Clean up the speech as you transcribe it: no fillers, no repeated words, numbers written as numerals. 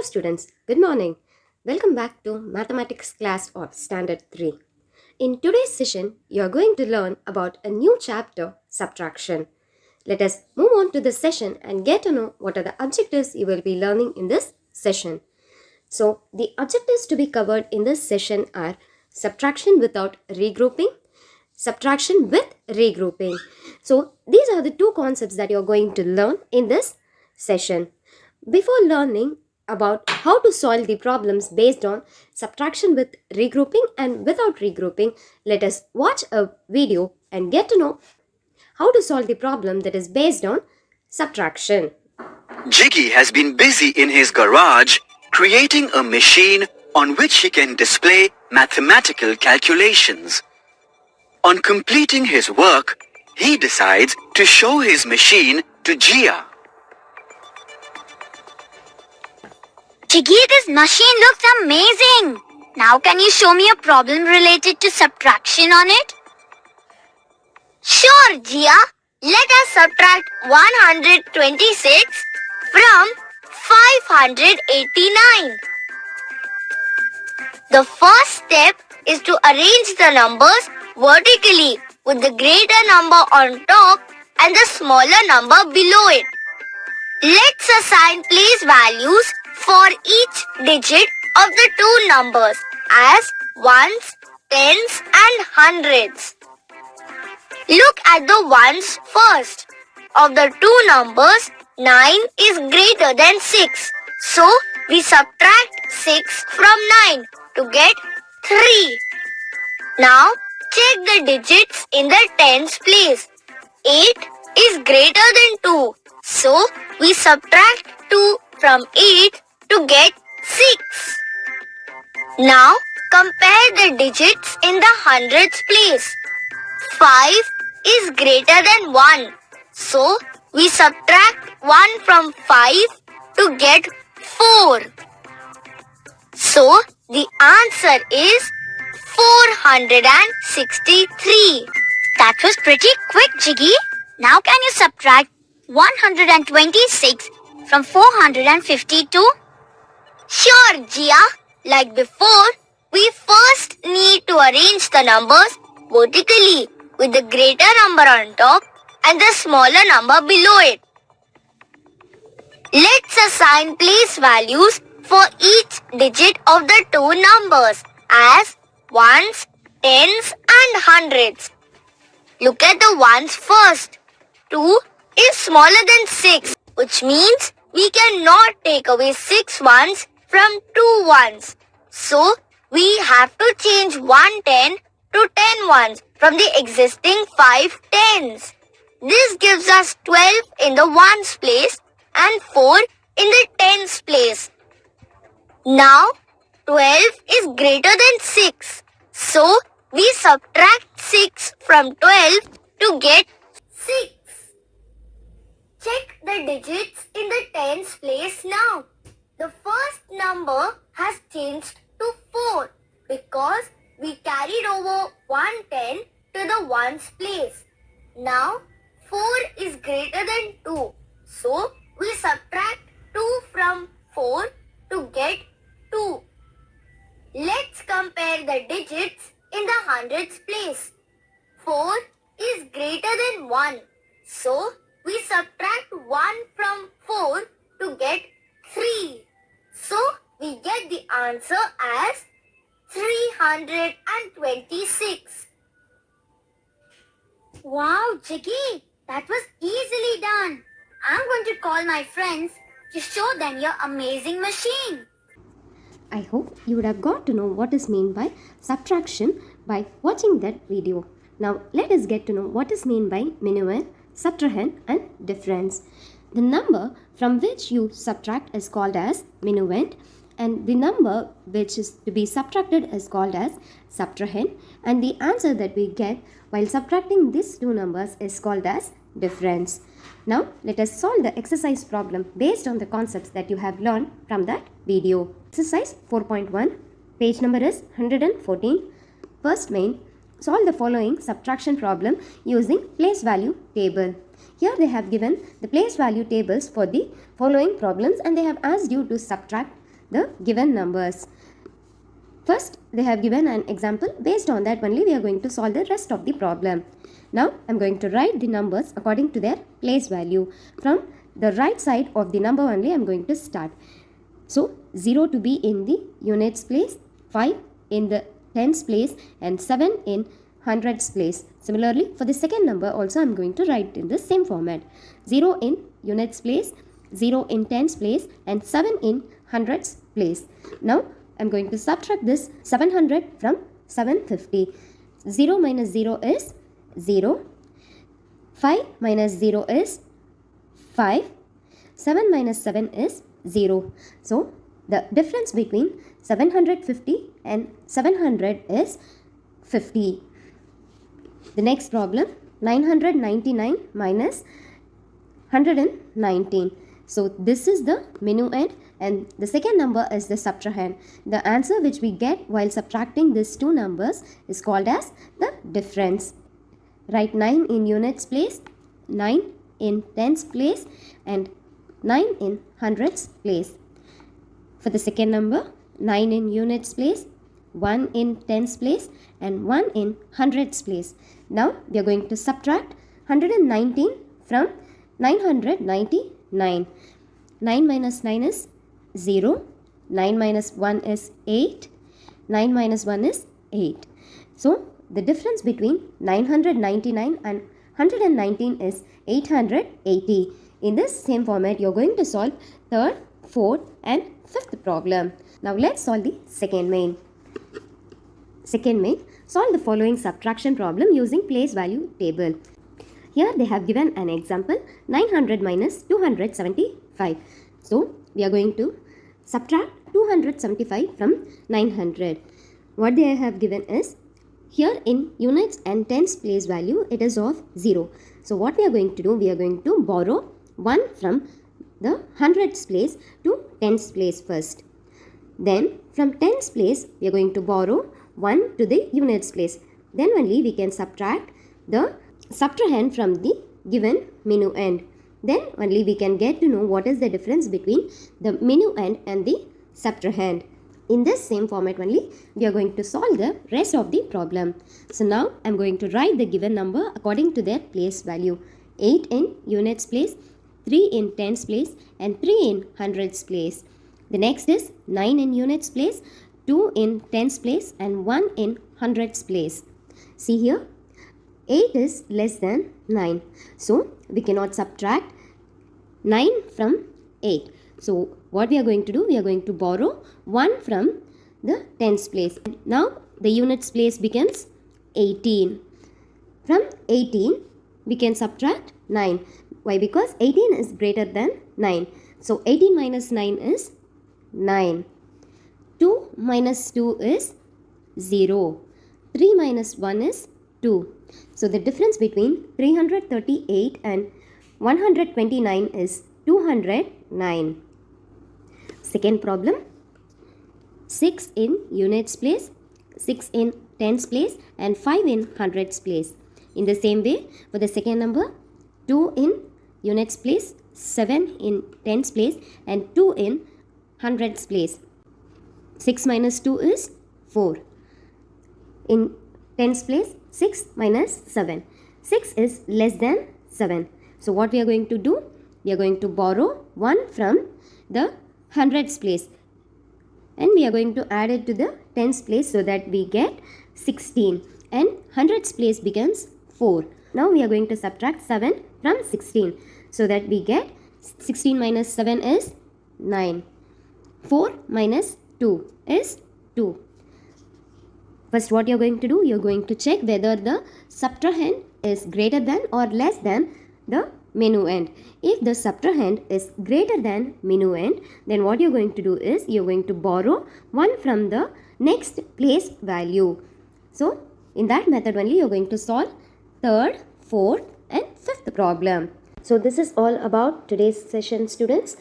students, good morning. Welcome back to Mathematics class of Standard 3. In today's session, you are going to learn about a new chapter, Subtraction. Let us move on to the session and get to know what are the objectives you will be learning in this session. So, the objectives to be covered in this session are subtraction without regrouping, subtraction with regrouping. So, these are the two concepts that you are going to learn in this session. Before learning about how to solve the problems based on subtraction with regrouping and without regrouping, let us watch a video and get to know how to solve the problem that is based on subtraction. Jiggy has been busy in his garage creating a machine on which he can display mathematical calculations. On completing his work, he decides to show his machine to Gia. Jiggy, this machine looks amazing. Now can you show me a problem related to subtraction on it? Sure, Gia. Let us subtract 126 from 589. The first step is to arrange the numbers vertically with the greater number on top and the smaller number below it. Let's assign place values for each digit of the two numbers as ones, tens and hundreds. Look at the ones first. Of the two numbers, 9 is greater than 6. So, we subtract 6 from 9 to get 3. Now, check the digits in the tens place. 8 is greater than 2. So, we subtract 2 from 8 to get 6. Now, compare the digits in the hundreds place. 5 is greater than 1. So, we subtract 1 from 5 to get 4. So, the answer is 463. That was pretty quick, Jiggy. Now can you subtract 126 from 452? Sure, Gia. Like before, we first need to arrange the numbers vertically with the greater number on top and the smaller number below it. Let's assign place values for each digit of the two numbers as ones, tens and hundreds. Look at the ones first. 2 is smaller than 6, which means we cannot take away 6 ones from 2 ones. So, we have to change 1 10 to 10 ones from the existing 5 tens. This gives us 12 in the ones place and 4 in the tens place. Now, 12 is greater than 6. So, we subtract 6 from 12 to get 6. Check the digits in the tens place now. The first number has changed to 4 because we carried over 110 to the ones place. Now, 4 is greater than 2. So, we subtract 2 from 4 to get 2. Let's compare the digits in the hundreds place. 4 is greater than 1. So, we subtract 1 from 4 to get 3. So, we get the answer as 326. Wow, Jiggy, that was easily done. I'm going to call my friends to show them your amazing machine. I hope you would have got to know what is meant by subtraction by watching that video. Now let us get to know what is meant by minuend, subtrahend and difference. The number from which you subtract is called as minuend and the number which is to be subtracted is called as subtrahend and the answer that we get while subtracting these two numbers is called as difference. Now let us solve the exercise problem based on the concepts that you have learned from that video. Exercise 4.1, page number is 114. First main, solve the following subtraction problem using place value table. Here they have given the place value tables for the following problems and they have asked you to subtract the given numbers. First, they have given an example. Based on that only we are going to solve the rest of the problem. Now, I am going to write the numbers according to their place value. From the right side of the number only I am going to start. So, 0 to be in the units place, 5 in the tens place and 7 in hundreds place. Similarly, for the second number also I am going to write in the same format. 0 in units place, 0 in tens place and 7 in hundreds place. Now, I am going to subtract this 700 from 750. 0 minus 0 is 0. 5 minus 0 is 5. 7 minus 7 is 0. So, the difference between 750 and 700 is 50. The next problem, 999 minus 119. So, this is the minuend and the second number is the subtrahend. The answer which we get while subtracting these two numbers is called as the difference. Write 9 in units place, 9 in tens place and 9 in hundreds place. For the second number, 9 in units place, 1 in tens place and 1 in hundreds place. Now we are going to subtract 119 from 999. 9 minus 9 is 0. 9 minus 1 is 8. 9 minus 1 is 8. So the difference between 999 and 119 is 880. In this same format, you are going to solve third, fourth and fifth problem. Now let's solve the second main. Second main, solve the following subtraction problem using place value table. Here they have given an example, 900 minus 275. So we are going to subtract 275 from 900. What they have given is, here in units and tens place value, it is of 0. So what we are going to do, we are going to borrow 1 from the hundreds place to tens place first. Then from tens place, we are going to borrow 1 to the units place. Then only we can subtract the subtrahend from the given minuend. Then only we can get to know what is the difference between the minuend and the subtrahend. In this same format only, we are going to solve the rest of the problem. So now I am going to write the given number according to their place value. 8 in units place, 3 in tens place and 3 in hundreds place. The next is 9 in units place, 2 in tens place and 1 in hundreds place. See here, 8 is less than 9. So we cannot subtract 9 from 8. So what we are going to do, we are going to borrow 1 from the tens place. Now the units place becomes 18. From 18, we can subtract 9. Why? Because 18 is greater than 9. So 18 minus 9 is 9. 2 minus 2 is 0. 3 minus 1 is 2. So the difference between 338 and 129 is 209. Second problem, 6 in units place, 6 in tens place and 5 in hundreds place. In the same way, for the second number, 2 in units place, 7 in tens place and 2 in hundreds place. 6 minus 2 is 4. In tens place, 6 minus 7. 6 is less than 7. So what we are going to do? We are going to borrow 1 from the hundreds place and we are going to add it to the tens place so that we get 16 and hundreds place becomes 4. Now we are going to subtract 7 from 16 so that we get 16 minus 7 is 9. 4 minus 2 is 2. First what you are going to do, you are going to check whether the subtrahend is greater than or less than the minuend. If the subtrahend is greater than minuend, then what you are going to do is you are going to borrow 1 from the next place value. So in that method only you are going to solve third, fourth and fifth problem. So this is all about today's session, students.